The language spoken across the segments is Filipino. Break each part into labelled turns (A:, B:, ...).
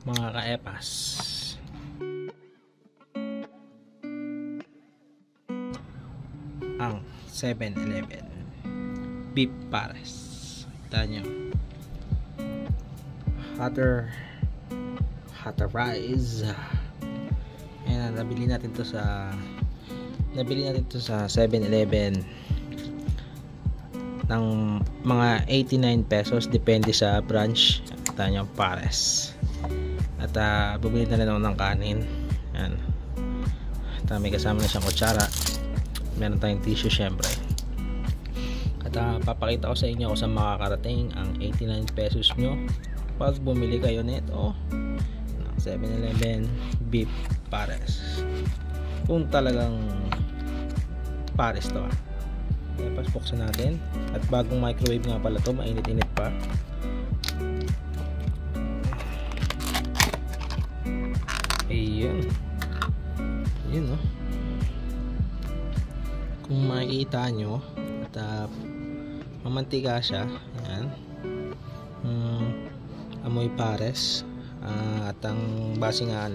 A: mga kaepas. Ang 7-Eleven beef pares. Kita nyo, hotter rice. Ayan, nabili natin to sa 7-Eleven ng mga 89 pesos, depende sa branch. Kita nyo, pares. At bumili na rin ako ng kanin. Ayan. At may kasama na siyang kutsara. Meron tayong tissue syempre. At papakita ko sa inyo kung saan makakarating ang 89 pesos nyo pag bumili kayo nito ng 7-Eleven beef pares. Kung talagang pares to. Tapos buksan natin. At bagong microwave nga pala to, mainit-init pa. Ayun. Ayun, no? Kung makikita nyo, at mamantika siya. Ayan. Amoy pares. At ang base nga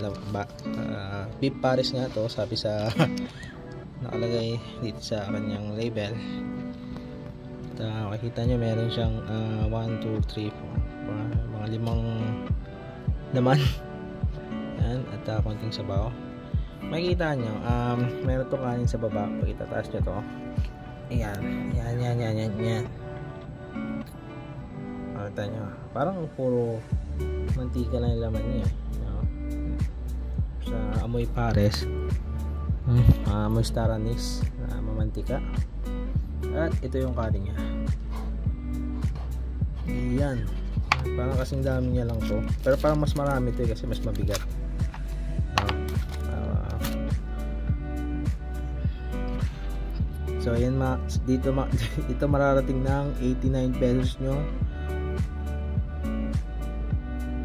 A: beef pares nga to, sabi sa nakalagay dito sa kanyang label. At makikita nyo meron siyang 1, 2, 3, 4 mga 5 naman. Ayan. At konting sabaw. Makikita nyo, meron itong kanin sa baba. Pag itataas nyo to, ayan. Makikita nyo, parang puro mantika lang yung laman niya. Sa amoy pares, amoy star anise na mamantika. At ito yung kanin niya. Ayan. Parang kasing dami niya lang to, pero parang mas marami ito kasi mas mabigat. So ayan, dito mararating ng 89 pesos nyo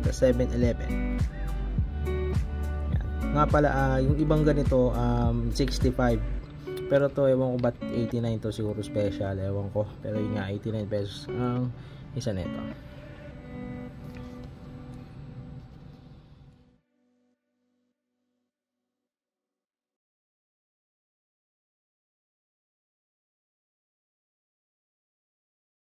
A: sa 7-Eleven. Nga pala, yung ibang ganito 65, pero to ewan ko ba't 89 to, siguro special, ewan ko, pero yun nga 89 pesos ang isa nito.